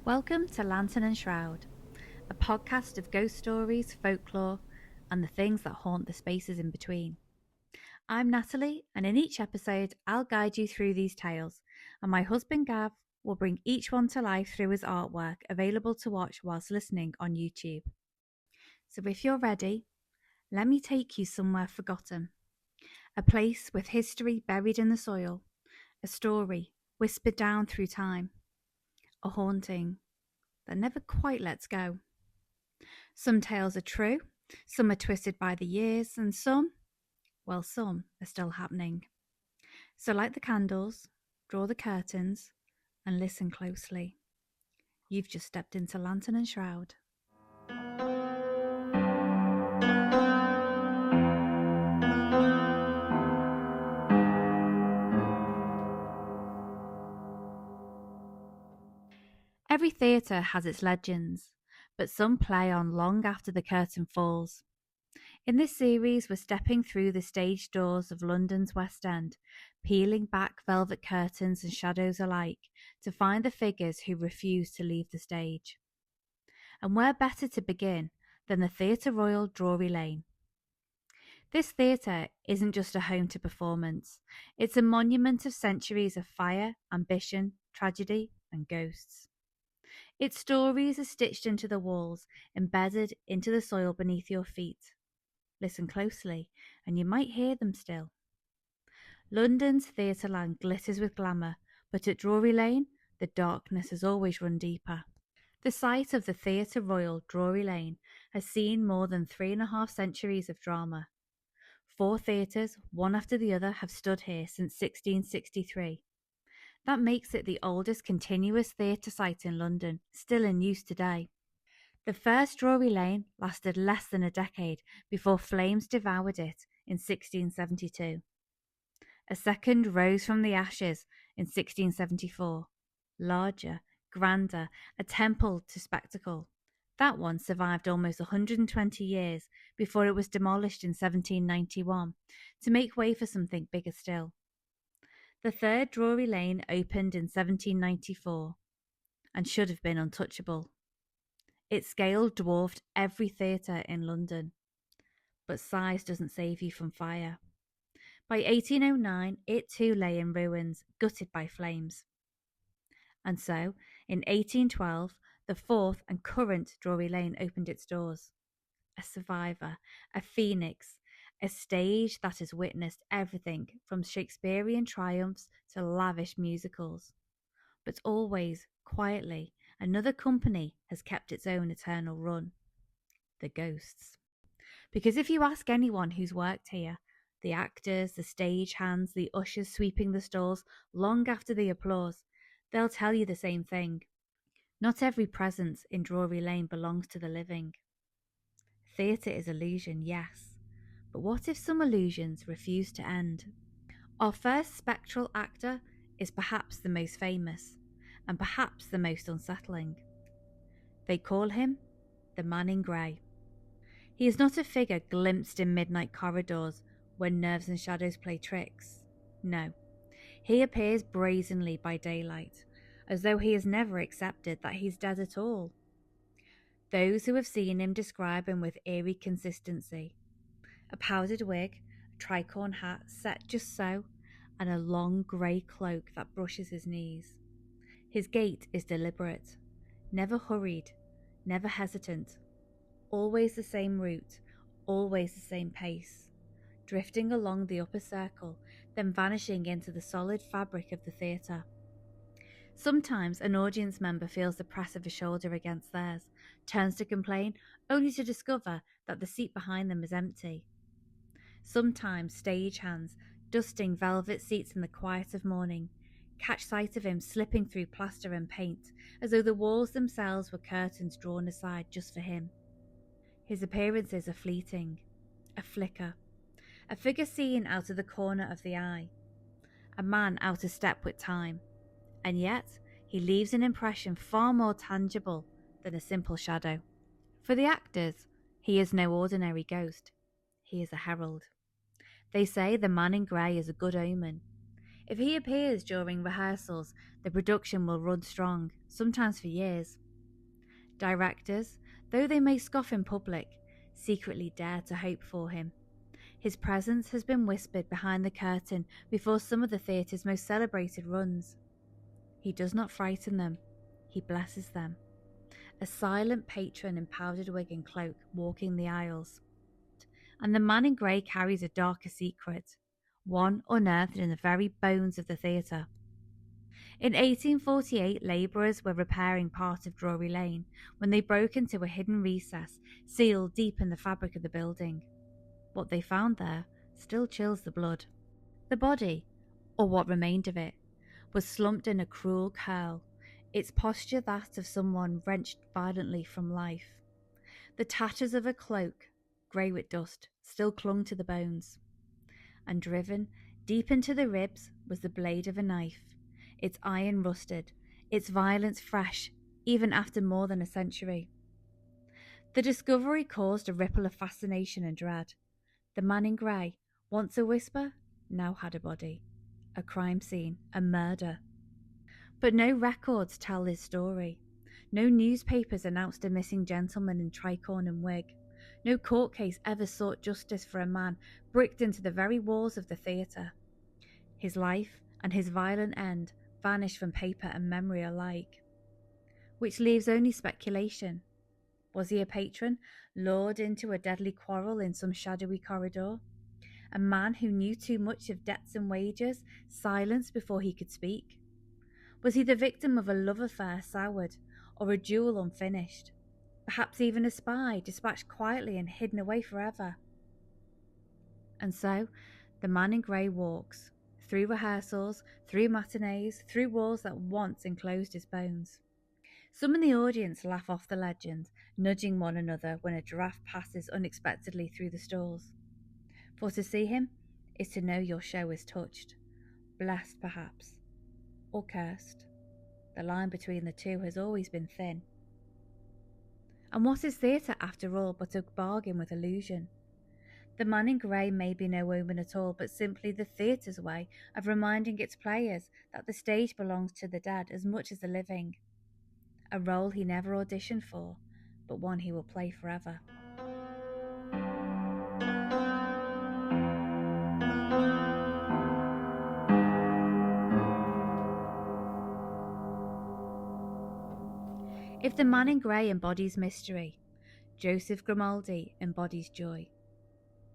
Welcome to Lantern and Shroud, a podcast of ghost stories, folklore, and the things that haunt the spaces in between. I'm Natalie, and in each episode, I'll guide you through these tales, and my husband Gav will bring each one to life through his artwork available to watch whilst listening on YouTube. So if you're ready, let me take you somewhere forgotten, a place with history buried in the soil, a story whispered down through time, a haunting that never quite lets go. Some tales are true, some are twisted by the years, and some are still happening. So light the candles, draw the curtains, and listen closely. You've just stepped into Lantern and Shroud. Every theatre has its legends, but some play on long after the curtain falls. In this series, we're stepping through the stage doors of London's West End, peeling back velvet curtains and shadows alike to find the figures who refuse to leave the stage. And where better to begin than the Theatre Royal Drury Lane? This theatre isn't just a home to performance, it's a monument of centuries of fire, ambition, tragedy, and ghosts. Its stories are stitched into the walls, embedded into the soil beneath your feet. Listen closely, and you might hear them still. London's theatreland glitters with glamour, but at Drury Lane, the darkness has always run deeper. The site of the Theatre Royal Drury Lane has seen more than 3.5 centuries of drama. 4 theatres, one after the other, have stood here since 1663. That makes it the oldest continuous theatre site in London, still in use today. The first Drury Lane lasted less than a decade before flames devoured it in 1672. A second rose from the ashes in 1674, larger, grander, a temple to spectacle. That one survived almost 120 years before it was demolished in 1791 to make way for something bigger still. The third Drury Lane opened in 1794 and should have been untouchable. Its scale dwarfed every theatre in London, but size doesn't save you from fire. By 1809, it too lay in ruins, gutted by flames. And so, in 1812, the fourth and current Drury Lane opened its doors. A survivor, a phoenix, a stage that has witnessed everything from Shakespearean triumphs to lavish musicals. But always, quietly, another company has kept its own eternal run. The ghosts. Because if you ask anyone who's worked here, the actors, the stage hands, the ushers sweeping the stalls, long after the applause, they'll tell you the same thing. Not every presence in Drury Lane belongs to the living. Theatre is illusion, yes, but what if some illusions refuse to end? Our first spectral actor is perhaps the most famous, and perhaps the most unsettling. They call him the Man in Grey. He is not a figure glimpsed in midnight corridors when nerves and shadows play tricks. No, he appears brazenly by daylight, as though he has never accepted that he's dead at all. Those who have seen him describe him with eerie consistency. A powdered wig, a tricorn hat set just so, and a long grey cloak that brushes his knees. His gait is deliberate, never hurried, never hesitant, always the same route, always the same pace, drifting along the upper circle, then vanishing into the solid fabric of the theatre. Sometimes an audience member feels the press of a shoulder against theirs, turns to complain, only to discover that the seat behind them is empty. Sometimes stage hands, dusting velvet seats in the quiet of morning, catch sight of him slipping through plaster and paint, as though the walls themselves were curtains drawn aside just for him. His appearances are fleeting, a flicker, a figure seen out of the corner of the eye, a man out of step with time, and yet he leaves an impression far more tangible than a simple shadow. For the actors, he is no ordinary ghost, he is a herald. They say the Man in Grey is a good omen. If he appears during rehearsals, the production will run strong, sometimes for years. Directors, though they may scoff in public, secretly dare to hope for him. His presence has been whispered behind the curtain before some of the theatre's most celebrated runs. He does not frighten them, he blesses them. A silent patron in powdered wig and cloak walking the aisles. And the man in grey carries a darker secret, one unearthed in the very bones of the theatre. In 1848, labourers were repairing part of Drury Lane when they broke into a hidden recess sealed deep in the fabric of the building. What they found there still chills the blood. The body, or what remained of it, was slumped in a cruel curl, its posture that of someone wrenched violently from life. The tatters of a cloak, grey with dust, still clung to the bones, and driven deep into the ribs was the blade of a knife, its iron rusted, its violence fresh, even after more than a century. The discovery caused a ripple of fascination and dread. The man in grey, once a whisper, now had a body, a crime scene, a murder. But no records tell his story. No newspapers announced a missing gentleman in tricorn and wig. No court case ever sought justice for a man bricked into the very walls of the theatre. His life and his violent end vanished from paper and memory alike. Which leaves only speculation. Was he a patron, lured into a deadly quarrel in some shadowy corridor? A man who knew too much of debts and wages, silenced before he could speak? Was he the victim of a love affair soured, or a duel unfinished? Perhaps even a spy, dispatched quietly and hidden away forever. And so, the man in grey walks, through rehearsals, through matinees, through walls that once enclosed his bones. Some in the audience laugh off the legend, nudging one another when a giraffe passes unexpectedly through the stalls. For to see him is to know your show is touched, blessed perhaps, or cursed. The line between the two has always been thin. And what is theatre, after all, but a bargain with illusion? The man in grey may be no omen at all, but simply the theatre's way of reminding its players that the stage belongs to the dead as much as the living. A role he never auditioned for, but one he will play forever. If the man in grey embodies mystery, Joseph Grimaldi embodies joy,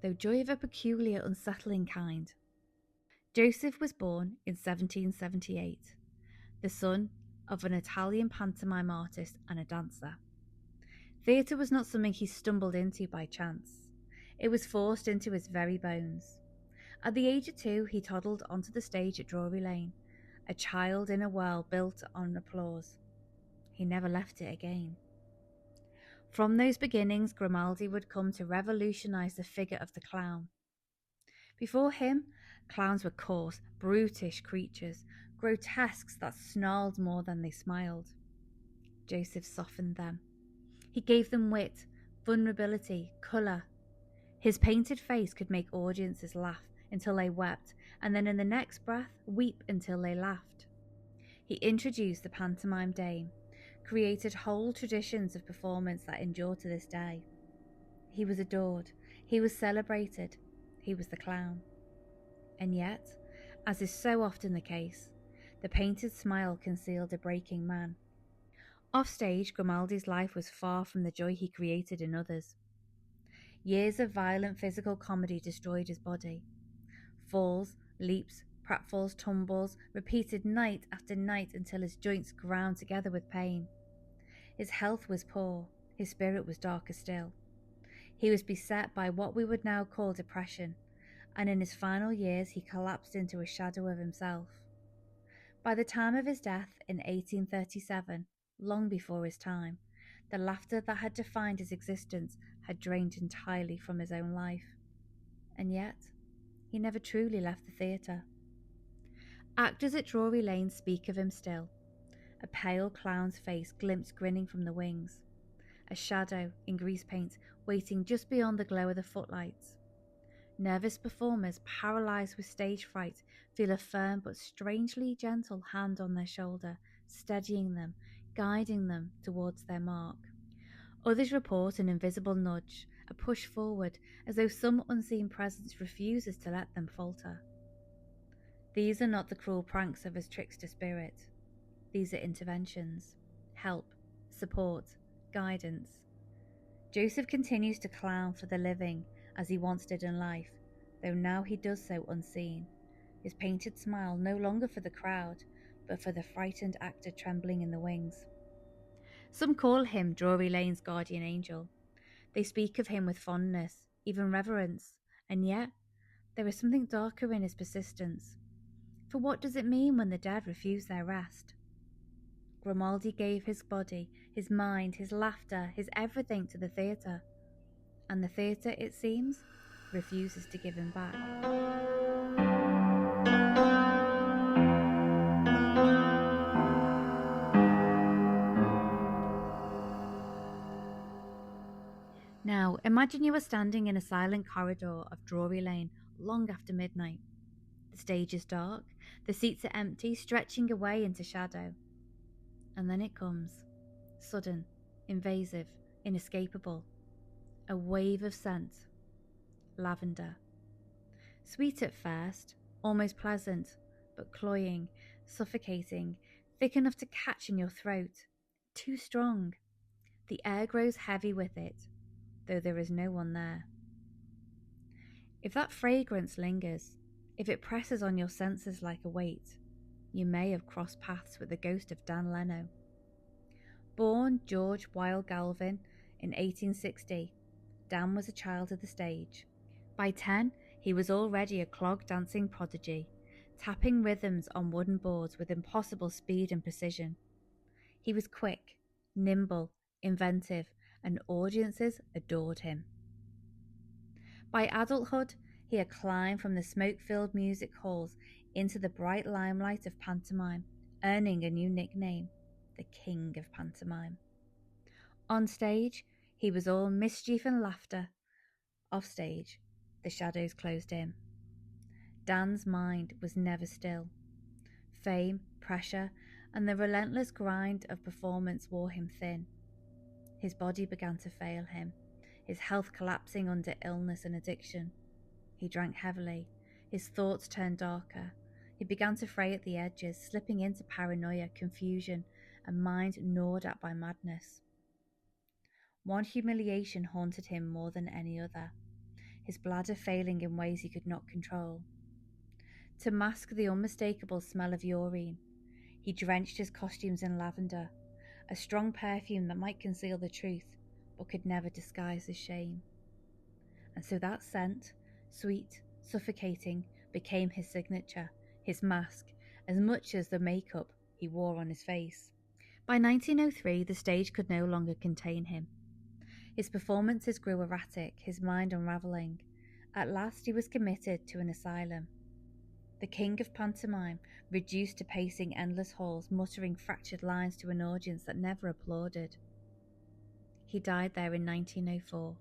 though joy of a peculiar, unsettling kind. Joseph was born in 1778, the son of an Italian pantomime artist and a dancer. Theatre was not something he stumbled into by chance. It was forced into his very bones. At the age of 2, he toddled onto the stage at Drury Lane, a child in a world built on applause. He never left it again. From those beginnings, Grimaldi would come to revolutionize the figure of the clown. Before him, clowns were coarse, brutish creatures, grotesques that snarled more than they smiled. Joseph softened them. He gave them wit, vulnerability, colour. His painted face could make audiences laugh until they wept, and then in the next breath weep until they laughed. He introduced the pantomime dame, created whole traditions of performance that endure to this day. He was adored, he was celebrated, he was the clown. And yet, as is so often the case, the painted smile concealed a breaking man. Offstage, Grimaldi's life was far from the joy he created in others. Years of violent physical comedy destroyed his body. Falls, leaps, pratfalls, tumbles, repeated night after night until his joints ground together with pain. His health was poor, his spirit was darker still. He was beset by what we would now call depression, and in his final years he collapsed into a shadow of himself. By the time of his death in 1837, long before his time, the laughter that had defined his existence had drained entirely from his own life. And yet, he never truly left the theatre. Actors at Drury Lane speak of him still, a pale clown's face glimpsed grinning from the wings, a shadow in grease paint waiting just beyond the glow of the footlights. Nervous performers, paralysed with stage fright, feel a firm but strangely gentle hand on their shoulder, steadying them, guiding them towards their mark. Others report an invisible nudge, a push forward, as though some unseen presence refuses to let them falter. These are not the cruel pranks of a trickster spirit. These are interventions, help, support, guidance. Joseph continues to clown for the living as he once did in life, though now he does so unseen, his painted smile no longer for the crowd, but for the frightened actor trembling in the wings. Some call him Drury Lane's guardian angel. They speak of him with fondness, even reverence, and yet there is something darker in his persistence. For what does it mean when the dead refuse their rest? Grimaldi gave his body, his mind, his laughter, his everything to the theatre, and the theatre, it seems, refuses to give him back. Now, imagine you are standing in a silent corridor of Drury Lane long after midnight. The stage is dark, the seats are empty, stretching away into shadow. And then it comes, sudden, invasive, inescapable. A wave of scent. Lavender. Sweet at first, almost pleasant, but cloying, suffocating, thick enough to catch in your throat. Too strong. The air grows heavy with it, though there is no one there. If that fragrance lingers, if it presses on your senses like a weight, you may have crossed paths with the ghost of Dan Leno. Born George Weil Galvin in 1860, Dan was a child of the stage. By 10, he was already a clog dancing prodigy, tapping rhythms on wooden boards with impossible speed and precision. He was quick, nimble, inventive, and audiences adored him. By adulthood, he had climbed from the smoke-filled music halls into the bright limelight of pantomime, earning a new nickname, the King of Pantomime. On stage, he was all mischief and laughter. Off stage, the shadows closed in. Dan's mind was never still. Fame, pressure, and the relentless grind of performance wore him thin. His body began to fail him, his health collapsing under illness and addiction. He drank heavily, his thoughts turned darker. He began to fray at the edges, slipping into paranoia, confusion, a mind gnawed at by madness. One humiliation haunted him more than any other, his bladder failing in ways he could not control. To mask the unmistakable smell of urine, he drenched his costumes in lavender, a strong perfume that might conceal the truth, but could never disguise his shame. And so that scent, sweet, suffocating, became his signature, his mask, as much as the makeup he wore on his face. By 1903, the stage could no longer contain him. His performances grew erratic, his mind unravelling. At last he was committed to an asylum. The King of Pantomime, reduced to pacing endless halls, muttering fractured lines to an audience that never applauded. He died there in 1904,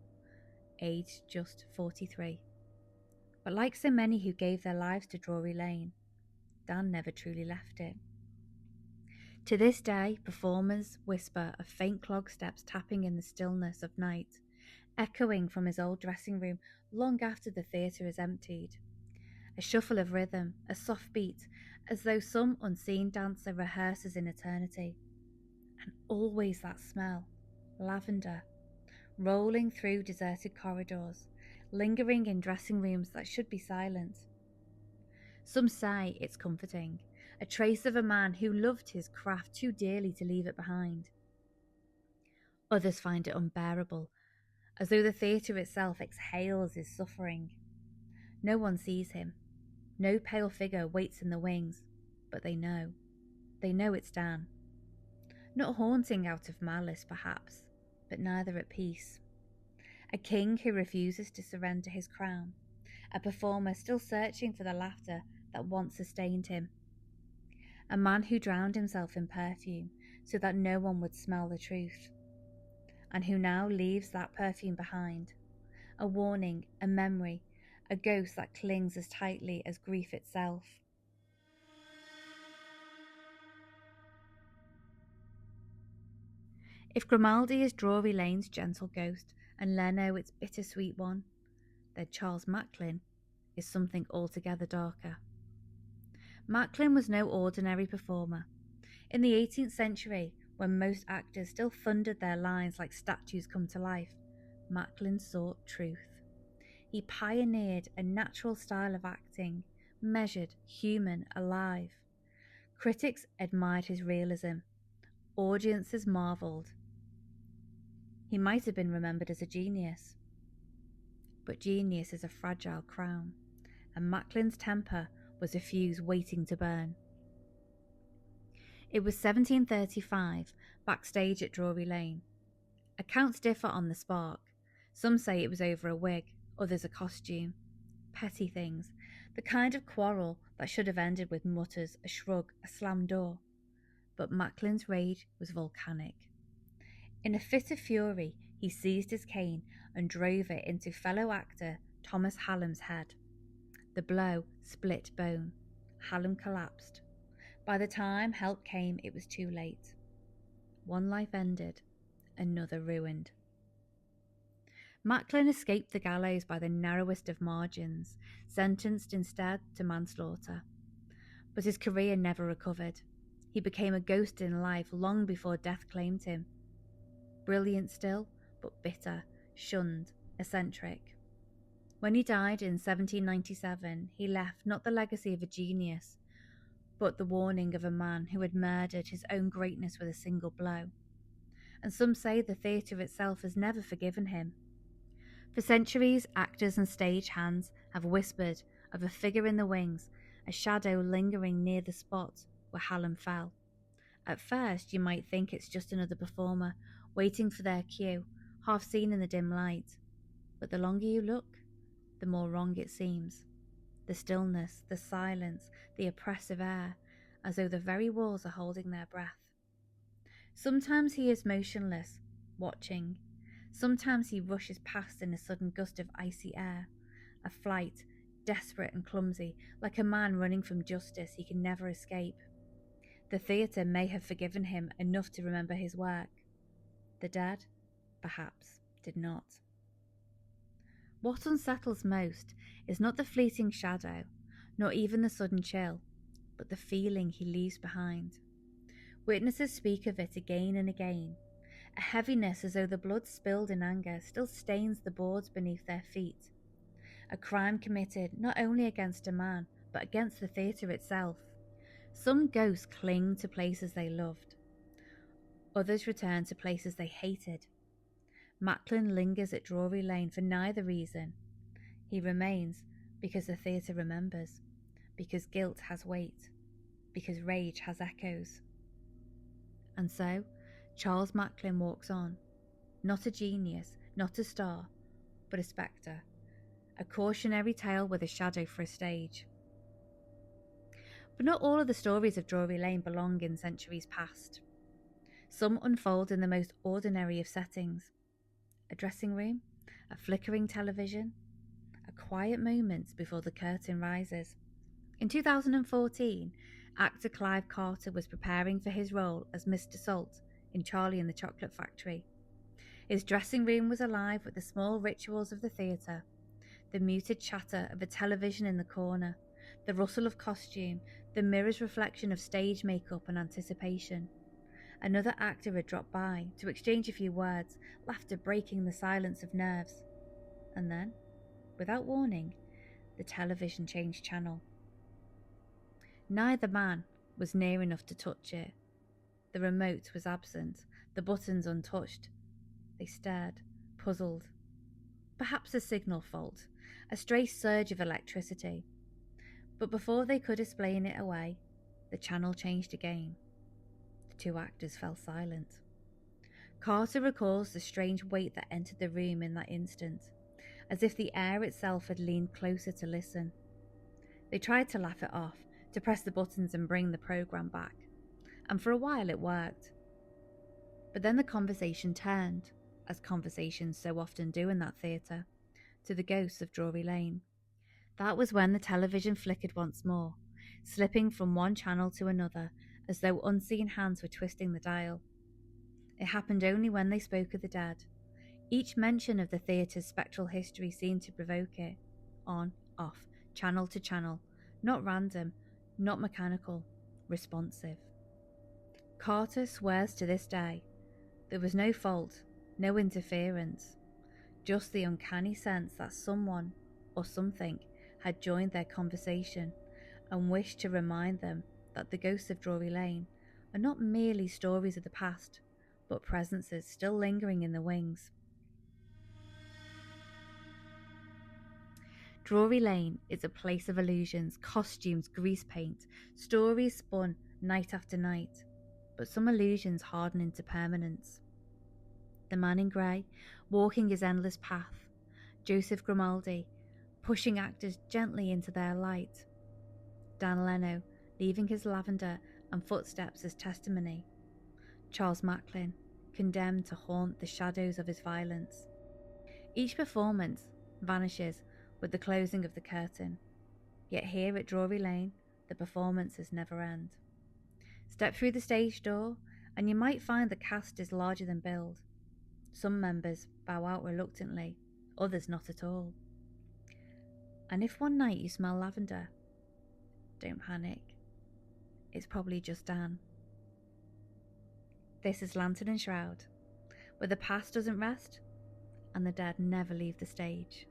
aged just 43. But like so many who gave their lives to Drury Lane, Dan never truly left it. To this day, performers whisper of faint clog steps tapping in the stillness of night, echoing from his old dressing room long after the theatre is emptied. A shuffle of rhythm, a soft beat, as though some unseen dancer rehearses in eternity. And always that smell, lavender, rolling through deserted corridors, lingering in dressing rooms that should be silent. Some say it's comforting, a trace of a man who loved his craft too dearly to leave it behind. Others find it unbearable, as though the theatre itself exhales his suffering. No one sees him. No pale figure waits in the wings, but they know. They know it's Dan. Not haunting out of malice, perhaps, but neither at peace. A king who refuses to surrender his crown. A performer still searching for the laughter that once sustained him. A man who drowned himself in perfume so that no one would smell the truth, and who now leaves that perfume behind. A warning, a memory, a ghost that clings as tightly as grief itself. If Grimaldi is Drury Lane's gentle ghost and Leno its bittersweet one, then Charles Macklin is something altogether darker. Macklin was no ordinary performer. In the 18th century, when most actors still thundered their lines like statues come to life, Macklin sought truth. He pioneered a natural style of acting, measured, human, alive. Critics admired his realism. Audiences marvelled. He might have been remembered as a genius. But genius is a fragile crown, and Macklin's temper was a fuse waiting to burn. It was 1735, backstage at Drury Lane. Accounts differ on the spark. Some say it was over a wig, others a costume. Petty things, the kind of quarrel that should have ended with mutters, a shrug, a slammed door. But Macklin's rage was volcanic. In a fit of fury, he seized his cane and drove it into fellow actor Thomas Hallam's head. The blow split bone. Hallam collapsed. By the time help came, it was too late. One life ended, another ruined. Macklin escaped the gallows by the narrowest of margins, sentenced instead to manslaughter. But his career never recovered. He became a ghost in life long before death claimed him. Brilliant still, but bitter, shunned, eccentric. When he died in 1797, he left not the legacy of a genius, but the warning of a man who had murdered his own greatness with a single blow. And some say the theatre itself has never forgiven him. For centuries, actors and stage hands have whispered of a figure in the wings, a shadow lingering near the spot where Hallam fell. At first, you might think it's just another performer, waiting for their cue, half seen in the dim light. But the longer you look, the more wrong it seems. The stillness, the silence, the oppressive air, as though the very walls are holding their breath. Sometimes he is motionless, watching. Sometimes he rushes past in a sudden gust of icy air, a flight, desperate and clumsy, like a man running from justice he can never escape. The theatre may have forgiven him enough to remember his work. The dead, perhaps, did not. What unsettles most is not the fleeting shadow, nor even the sudden chill, but the feeling he leaves behind. Witnesses speak of it again and again. A heaviness as though the blood spilled in anger still stains the boards beneath their feet. A crime committed not only against a man, but against the theatre itself. Some ghosts cling to places they loved. Others return to places they hated. Macklin lingers at Drury Lane for neither reason. He remains because the theatre remembers, because guilt has weight, because rage has echoes. And so, Charles Macklin walks on, not a genius, not a star, but a spectre, a cautionary tale with a shadow for a stage. But not all of the stories of Drury Lane belong in centuries past. Some unfold in the most ordinary of settings. A dressing room, a flickering television, a quiet moment before the curtain rises. In 2014, actor Clive Carter was preparing for his role as Mr. Salt in Charlie and the Chocolate Factory. His dressing room was alive with the small rituals of the theatre, the muted chatter of a television in the corner, the rustle of costume, the mirror's reflection of stage makeup and anticipation. Another actor had dropped by to exchange a few words, laughter breaking the silence of nerves. And then, without warning, the television changed channel. Neither man was near enough to touch it. The remote was absent, the buttons untouched. They stared, puzzled. Perhaps a signal fault, a stray surge of electricity. But before they could explain it away, the channel changed again. The two actors fell silent. Carter recalls the strange weight that entered the room in that instant, as if the air itself had leaned closer to listen. They tried to laugh it off, to press the buttons and bring the programme back, and for a while it worked. But then the conversation turned, as conversations so often do in that theatre, to the ghosts of Drury Lane. That was when the television flickered once more, slipping from one channel to another as though unseen hands were twisting the dial. It happened only when they spoke of the dead. Each mention of the theatre's spectral history seemed to provoke it. On, off, channel to channel, not random, not mechanical, responsive. Carter swears to this day there was no fault, no interference, just the uncanny sense that someone or something had joined their conversation and wished to remind them that the ghosts of Drury Lane are not merely stories of the past, but presences still lingering in the wings. Drury Lane is a place of illusions, costumes, grease paint, stories spun night after night, but some illusions harden into permanence. The man in grey, walking his endless path, Joseph Grimaldi, pushing actors gently into their light, Dan Leno, leaving his lavender and footsteps as testimony, Charles Macklin, condemned to haunt the shadows of his violence. Each performance vanishes with the closing of the curtain, yet here at Drury Lane, the performances never end. Step through the stage door, and you might find the cast is larger than billed. Some members bow out reluctantly, others not at all. And if one night you smell lavender, don't panic. It's probably just Dan. This is Lantern and Shroud, where the past doesn't rest and the dead never leave the stage.